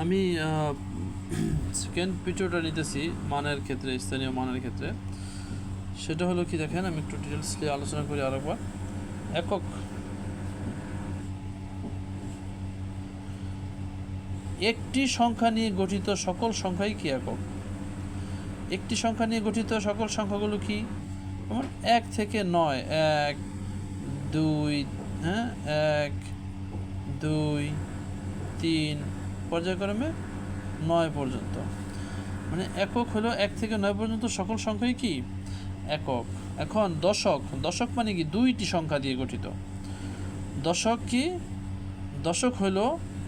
আমি সেকেন্ড পিকচারটা নিতেছি মানের ক্ষেত্রে, স্থানীয় মানের ক্ষেত্রে। সেটা হলো কি, দেখেন আমি একটু ডিটেলসলি আলোচনা করি আরেকবার। একক, একটি সংখ্যা নিয়ে গঠিত সকল সংখ্যাই কি একক। একটি সংখ্যা নিয়ে গঠিত সকল সংখ্যাগুলো কি, যেমন 1 থেকে 9, 1 2, হ্যাঁ 1 2 3 পর্যায়ক্রমে 9 পর্যন্ত। মানে একক হলো 1 থেকে 9 পর্যন্ত সকল সংখ্যাই কি একক। এখন দশক, দশক মানে কি, দুইটি সংখ্যা দিয়ে গঠিত। দশক কি, দশক হলো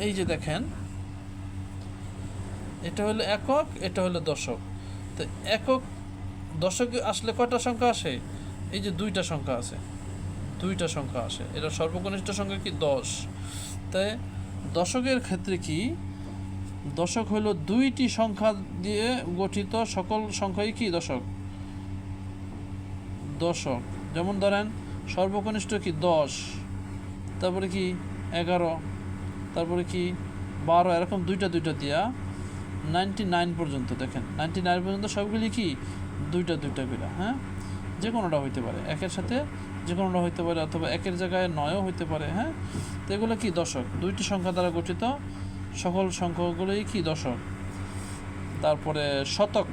এই যে দেখেন, এটা হলো একক, এটা হলো দশক। তো একক দশকে আসলে কয়টা সংখ্যা আসে, এই যে দুইটা সংখ্যা আছে, দুইটা সংখ্যা আসে। এটা সর্বকনিষ্ঠ সংখ্যা কি 10। তাই দশকের ক্ষেত্রে কি, দশক হলো দুইটি সংখ্যা দিয়ে গঠিত সকল সংখ্যাই কি দশক। দশক যেমন ধরেন সর্বকনিষ্ঠ কি 10, তারপরে কি 11, তারপরে কি 12, এরকম দুইটা দুইটা দিয়া 99 পর্যন্ত। দেখেন 99 পর্যন্ত সবগুলি কি দুইটা দুইটা করে, হ্যাঁ যে কোনোটা হইতে পারে, একের সাথে যে কোনোটা হইতে পারে, অথবা একের জায়গায় 9ও হইতে পারে, হ্যাঁ। তো এগুলো কি দশক, দুইটি সংখ্যা দ্বারা গঠিত সকল সংখ্যাগুলোই কি দশক। তারপরে শতক,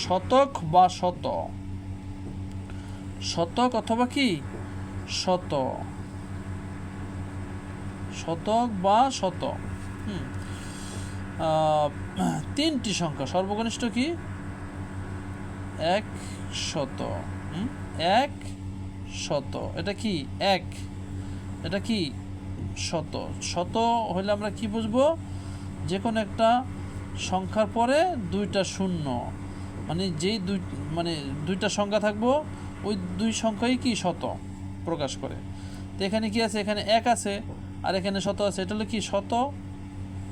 শতক বা শত, শতক অথবা কি শত, শতক বা শত। তিনটি সংখ্যা, সর্বকনিষ্ঠ কি 100, 100, এটা কি 1, এটা কি শত। শত হলে আমরা কি বুঝবো, যে কোনো একটা সংখ্যার পরে দুইটা শূন্য, মানে যেই দুইটা সংখ্যা থাকবো ওই দুই সংখ্যাই কি শত প্রকাশ করে। তো এখানে কি আছে, এখানে 1 আছে আর এখানে শত আছে, এটা হলো কি শত,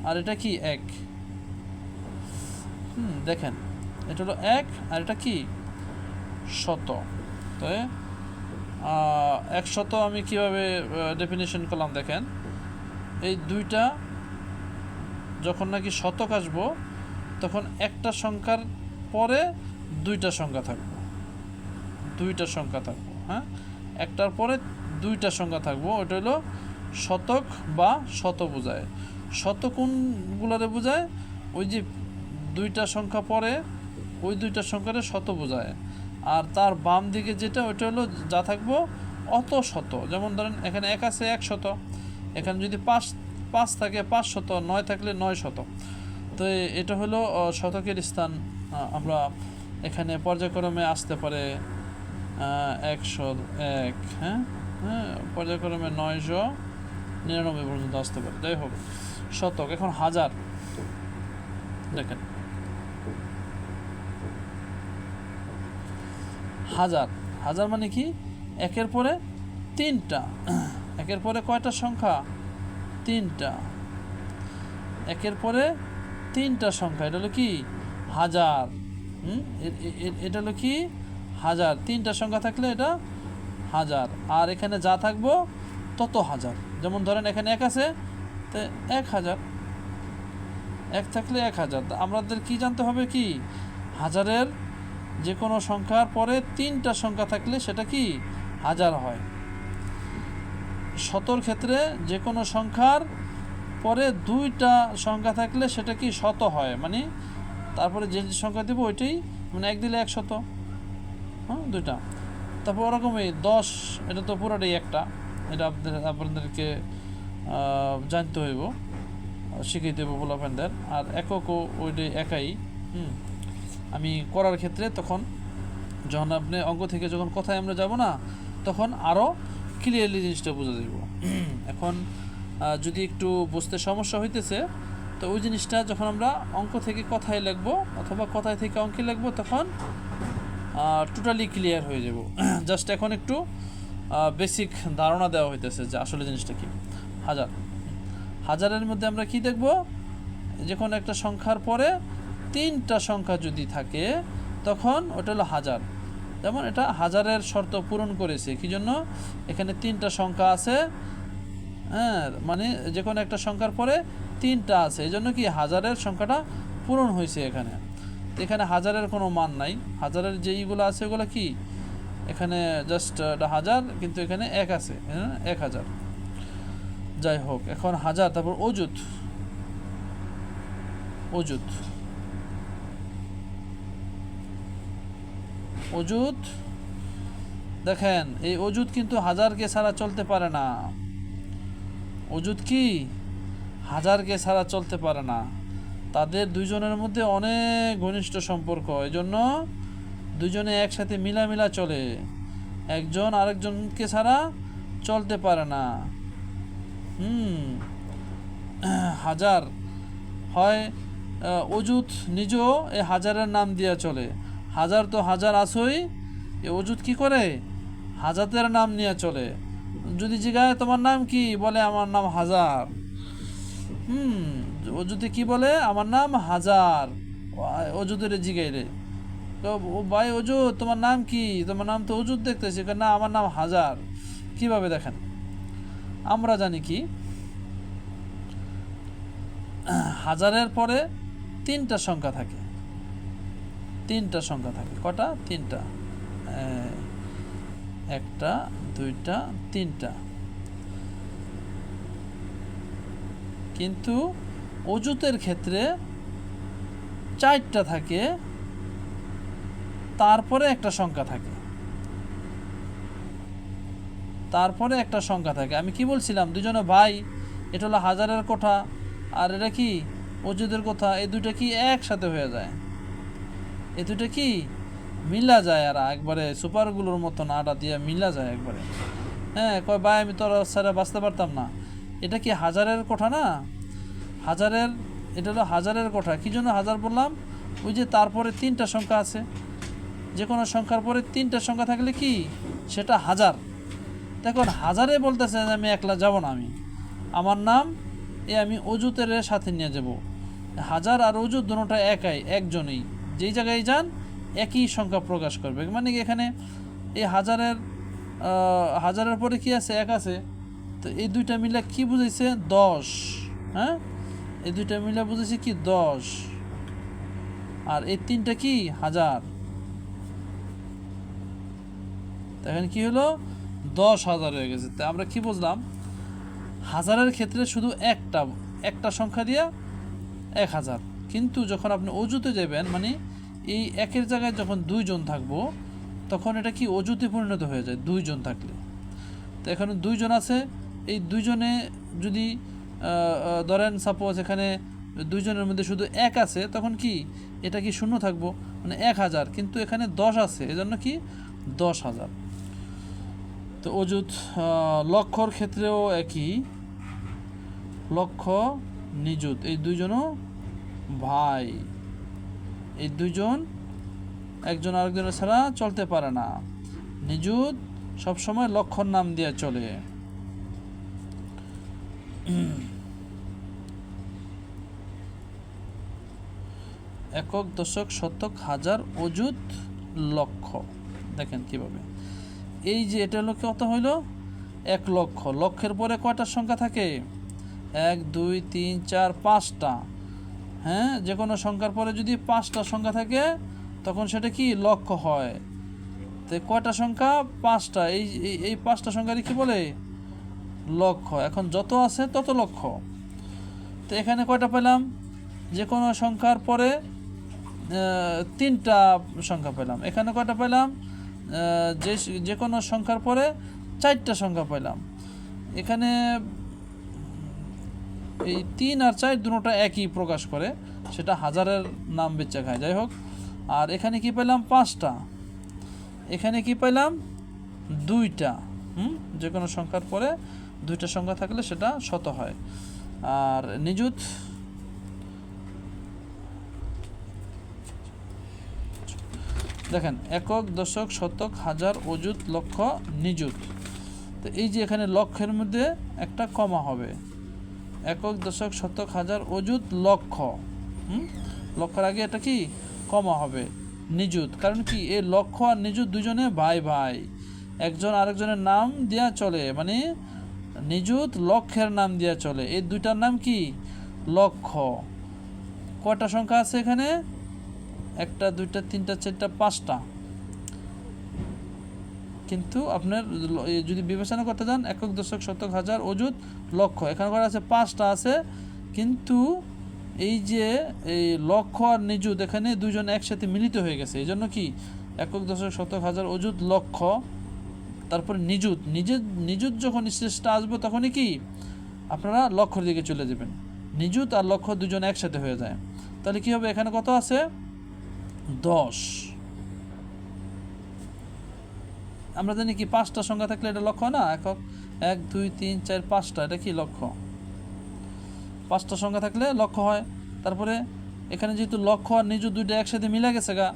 আর এটা কি 1। দেখেন এটা হলো 1 আর এটা কি শত। তো 100 আমি কিভাবে ডেফিনেশন করলাম, দেখেন এই দুইটা যখন নাকি শতক আসবো তখন একটা সংখ্যার পরে দুইটা সংখ্যা থাকবো, দুইটা সংখ্যা থাকবো, হ্যাঁ একটার পরে দুইটা সংখ্যা থাকবো, ওটা হলো শতক বা শত বোঝায়। শত কোনগুলোরে বোঝায়, ওই যে দুইটা সংখ্যা পরে ওই দুইটা সংখ্যারে শত বোঝায়। আর তার বাম দিকে যেটা, ওইটা হলো যা থাকবো অত শত। যেমন ধরেন এখানে 1 আছে 100, এখানে যদি 5 থাকে 500, 9 থাকলে 900। তো এটা হলো শতকের স্থান। আমরা এখানে পর্যায়ক্রমে আসতে পারে 101, হ্যাঁ হ্যাঁ পর্যায়ক্রমে 999 পর্যন্ত আসতে পারে। যাই হোক শতক। এখন হাজার, দেখেন হাজার, হাজার মানে কি একের পরে তিনটা, একের পরে কয়টা সংখ্যা, তিনটা, একের পরে তিনটা সংখ্যা, এটা হলো কি হাজার। এটা হলো কি হাজার, তিনটা সংখ্যা থাকলে এটা হাজার। আর এখানে যা থাকবো তত হাজার। যেমন ধরেন এখানে 1 আছে, তো 1000, 1 থাকলে 1000। আমাদের কি জানতে হবে, কি হাজারের যে কোনো সংখ্যার পরে তিনটা সংখ্যা থাকলে সেটা কি হাজার হয়। শতর ক্ষেত্রে যে কোনো সংখ্যার পরে দুইটা সংখ্যা থাকলে সেটা কি শত হয়, মানে তারপরে যে সংখ্যা দেবো ওইটাই, মানে 1 দিলে 100, হ্যাঁ দুইটা। তারপর ওরকমই 10, এটা তো পুরোটাই একটা, এটা আপনাদেরকে জানতে হইব, শিখিয়ে দেবো বলাফেনদের। আর এককও ওইটাই একাই। আমি করার ক্ষেত্রে তখন যখন আপনি অঙ্ক থেকে যখন কথায় আমরা যাব না, তখন আরও ক্লিয়ারলি জিনিসটা বুঝে দেব। এখন যদি একটু বুঝতে সমস্যা হইতেছে, তো ওই জিনিসটা যখন আমরা অঙ্ক থেকে কথায় লিখবো অথবা কথায় থেকে অঙ্কে লিখবো, তখন টোটালি ক্লিয়ার হয়ে যাব। জাস্ট এখন একটু বেসিক ধারণা দেওয়া হইতেছে যে আসলে জিনিসটা কি। হাজার, হাজারের মধ্যে আমরা কি দেখব, যখন একটা সংখ্যার পরে তিনটা সংখ্যা যদি থাকে তখন ওটা হলো হাজার। যেমন এটা হাজারের শর্ত পূরণ করেছে, কি জন্য, এখানে তিনটা সংখ্যা আছে, হ্যাঁ, মানে যে কোনো একটা সংখ্যার পরে 3টা আছে, এই জন্য কি হাজারের সংখ্যাটা পূরণ হয়েছে এখানে। তো এখানে হাজারের কোনো মান নাই, হাজারের যেইগুলো আছে ওগুলো কি এখানে জাস্ট হাজার, কিন্তু এখানে 1 আছে, হ্যাঁ 1000। যাই হোক, এখন হাজার, তারপর অযুত। অযুত অযুত দেখেন, এই অযুত কিন্তু হাজারকে ছাড়া চলতে পারে না। অযুত কি হাজারকে ছাড়া চলতে পারে না, তাদের দুইজনের মধ্যে অনেক ঘনিষ্ঠ সম্পর্ক, এই জন্য দুজনে একসাথে মিলামিলা চলে, একজন আরেকজনকে ছাড়া চলতে পারে না। হাজার হয় অযুত নিজেও এই হাজারের নাম দিয়া চলে, হাজার তো হাজার আসই, এ অযুত কি করে হাজাতের নাম নিয়ে চলে। যদি জিজ্ঞাসা তোমার নাম কি, বলে আমার নাম হাজার। অযুতে কি বলে, আমার নাম হাজার। অযুতের জিগাইলে ও ভাই অযুত তোমার নাম কি, তোমার নাম তো অযুত দেখতেছি, না আমার নাম হাজার। কিভাবে দেখেন, আমরা জানি কি হাজারের পরে 3টা সংখ্যা থাকে, 3টা সংখ্যা থাকে। কটা? 3টা, 1টা 2টা 3টা। কিন্তু অযুতের ক্ষেত্রে 4টা থাকে, তারপরে একটা সংখ্যা থাকে, তারপরে একটা সংখ্যা থাকে। আমি কি বলছিলাম, দুজনে ভাই, এটা হলো হাজারের কোঠা আর এটা কি অযুতের কোঠা, এই দুইটা কি একসাথে হয়ে যায়, এই দুইটা কি মিলা যায়, আর একবারে সুপারগুলোর মতন আটা দিয়ে মিলা যায় একবারে। হ্যাঁ, কয় ভাই আমি তোর সারা বাঁচতে পারতাম না। এটা কি হাজারের কোঠা না, হাজারের, এটা হলো হাজারের কোঠা। কি জন্য হাজার বললাম, ওই যে তারপরে 3টা সংখ্যা আছে, যে কোনো সংখ্যার পরে 3টা সংখ্যা থাকলে কি সেটা হাজার। দেখুন হাজারে বলতেছে যে আমি একলা যাব না, আমি আমার নাম আমি অযুতের সাথে নিয়ে যাব। হাজার আর অযুত দুটোটা একাই, একজনই, যেই জায়গায় যান একই সংখ্যা প্রকাশ করবে। মানে এখানে এই হাজারের পরে কি আছে, 1 আছে, তো এই দুইটা মিলে কি বুঝাইছে 10। হ্যাঁ, এই দুইটা মিলে বুঝেছি কি 10, আর এই 3টা কি হাজার। দেখেন কি হলো, 10,000 হয়ে গেছে। তা আমরা কি বুঝলাম, হাজারের ক্ষেত্রে শুধু একটা সংখ্যা দিয়া 1000, কিন্তু যখন আপনি অযুতে যাবেন, মানে এই একের জায়গায় যখন 2 জন থাকবো, তখন এটা কি অযুতে পরিণত হয়ে যায় 2 জন থাকলে। তো এখানে 2 জন আছে, এই 2 জনে যদি ধরেন সাপোজ এখানে 2 জনের মধ্যে শুধু 1 আছে, তখন কি এটা কি শূন্য থাকবো, মানে 1000, কিন্তু এখানে 10 আছে, এজন্য কি 10,000। তো অযুত লক্ষর ক্ষেত্রেও একই, লক্ষ নিযুত, এই দুইজনও ভাই, এই দুইজন একজন আরেকজনের ছাড়া চলতে পারে না। নিযুত সবসময় লক্ষর নাম দিয়ে চলে। একক, দশক, শতক, হাজার, অযুত, লক্ষ। দেখেন কিভাবে, এই যে এটা হলো কত হইল 1 লক্ষ। লক্ষের পরে কয়টা সংখ্যা থাকে, 1 2 3 4 5টা। হ্যাঁ, যে কোনো সংখ্যার পরে যদি 5টা সংখ্যা থাকে তখন সেটা কি লক্ষ হয়। তো কয়টা সংখ্যা, 5টা, এই 5টা সংখ্যারই কি বলে লক্ষ। এখন যত আছে তত লক্ষ। তো এখানে কয়টা পেলাম, যে কোনো সংখ্যার পরে 3টা সংখ্যা পেলাম। এখানে কয়টা পেলাম, যে কোনো সংখ্যার পরে 4টা সংখ্যা পেলাম। এখানে এই 3 আর 4 দুটোটা একই প্রকাশ করে, সেটা হাজারের নাম বেচা খায়। যাই হোক, আর এখানে কি পেলাম 5টা, এখানে কি পেলাম 2টা। যে কোনো সংখ্যার পরে 2টা সংখ্যা থাকলে সেটা শত হয়। আর নিযুত, দেখেন একক, দশক, শতক, হাজার, অযুত, লক্ষ, নিযুত। তো এই যে এখানে লক্ষের মধ্যে একটা কমা হবে, একক, দশক, শতক, হাজার, অযুত, লক্ষ। লক্ষের আগে এটা কি কমা হবে, নিযুত। কারণ কি এই লক্ষ আর নিযুত দুজনে ভাই ভাই, একজন আরেকজনের নাম দেয়া চলে, মানে নিযুত লক্ষের নাম দিয়ে চলে। এই দুইটার নাম কি? লক্ষ। কয়টা সংখ্যা আছে এখানে? একটা, দুইটা, তিনটা, চারটা, পাঁচটা। কিন্তু আপনার যদি বিবেচনা করতে যান একক, দশক, শতক, হাজার, অযুত, লক্ষ, এখানে করা আছে পাঁচটা আছে। কিন্তু এই যে এই লক্ষ আর নিযুত এখানে দুইজন একসাথে মিলিত হয়ে গেছে, এই জন্য কি একক, দশক, শতক, হাজার, অযুত, লক্ষ, তারপরে নিযুত। নিযুত যখন স্টেজটা আসবে তখনই কি আপনারা লক্ষর দিকে চলে যাবেন। নিযুত আর লক্ষ দুজন একসাথে হয়ে যায়। তাহলে কি হবে? এখানে কত আছে? 10। আমরা জানি কি পাঁচটা সংখ্যা থাকলে এটা লক্ষ না? একক, 1 2 3 4 5টা, এটা কি লক্ষ? পাঁচটা সংখ্যা থাকলে লক্ষ হয়। তারপরে এখানে যেহেতু লক্ষ আর নিযুত দুইটা একসাথে মিলা গেছে গা,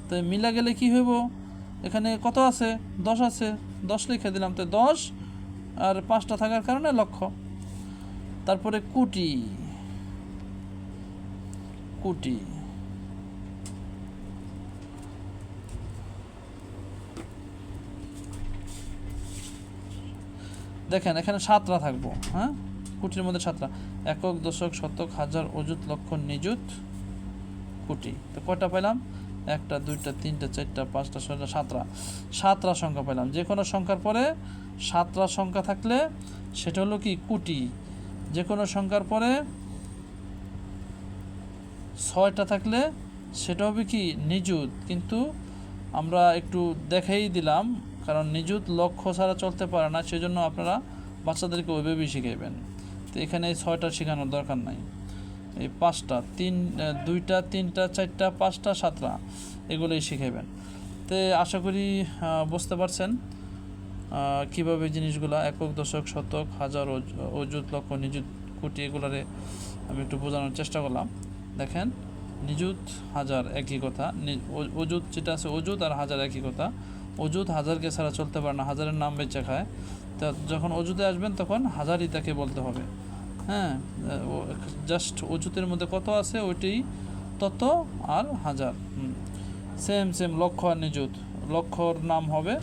তো মিলা গেলে কি হইব? এখানে কত আছে? 10 আছে, 10 লিখে দিলাম। তো 10 আর 5টা থাকার কারণে লক্ষ। তারপরে কোটি। কোটি দেখেন এখানে 7টা থাকবো। হ্যাঁ, কোটির মধ্যে 7টা, একক, দশক, শতক, হাজার, অযুত, লক্ষ, নিযুত, কোটি। তো কয়টা পেলাম? 1টা 2টা 3টা 4টা 5টা 6টা 7টা। 7টা সংখ্যা পেলাম। যে কোনো সংখ্যার পরে 7টা সংখ্যা থাকলে সেটা হলো কি? কোটি। যে কোনো সংখ্যার পরে 6টা থাকলে সেটা হবে কি? নিযুত। কিন্তু আমরা একটু দেখাই দিলাম, কারণ নিযুত লক্ষ ছাড়া চলতে পারে না, সেজন্য আপনারা বাচ্চাদেরকে ওইভাবেই শিখাইবেন। তো এখানে এই 6টা শেখানোর দরকার নাই। এই 5টা, 2টা 3টা 4টা 5টা 7টা এগুলোই শিখাইবেন। তো আশা করি বুঝতে পারছেন কীভাবে জিনিসগুলো একক, দশক, শতক, হাজার, অযুত, লক্ষ, নিযুত, কোটি এগুলারে আমি একটু বোঝানোর চেষ্টা করলাম। দেখেন নিযুত হাজার একই কথা, অযুত যেটা আছে অযুত আর হাজার একই কথা। অযুত হাজারকে ছাড়া চলতে পারে না, হাজারের নাম বেচে খায়। তা যখন অযুতে আসবেন তখন হাজারই তাকে বলতে হবে। হ্যাঁ, জাস্ট অযুতের মধ্যে কত আছে ওইটাই তত, আর হাজার সেম লক্ষ আর নিযুত। লক্ষর নাম হবে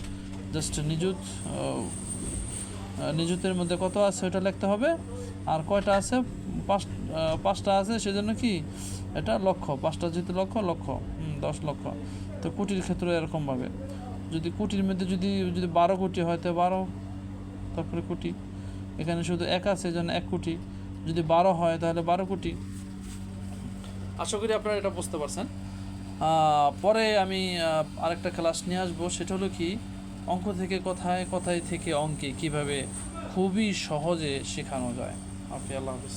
জাস্ট নিযুত, নিযুতের মধ্যে কত আছে ওইটা লিখতে হবে। আর কয়টা আছে? 5টা আছে, সেজন্য কি এটা লক্ষ। 5টা যেহেতু লক্ষ, 10 লক্ষ। তো কোটির ক্ষেত্রে এরকমভাবে, যদি কোটির মধ্যে যদি 12 কোটি হয় তো 12, তারপরে কোটি। এখানে শুধু 1 আছে, এই জন্য 1 কোটি। যদি 12 হয় তাহলে 12 কোটি। আশা করি আপনারা এটা বুঝতে পারছেন। পরে আমি আরেকটা ক্লাস নিয়ে আসবো, সেটা হলো কি অঙ্ক থেকে কথায়, কথায় থেকে অঙ্কে কিভাবে খুবই সহজে শেখানো যায়। ওকে, আল্লাহ হাফিজ।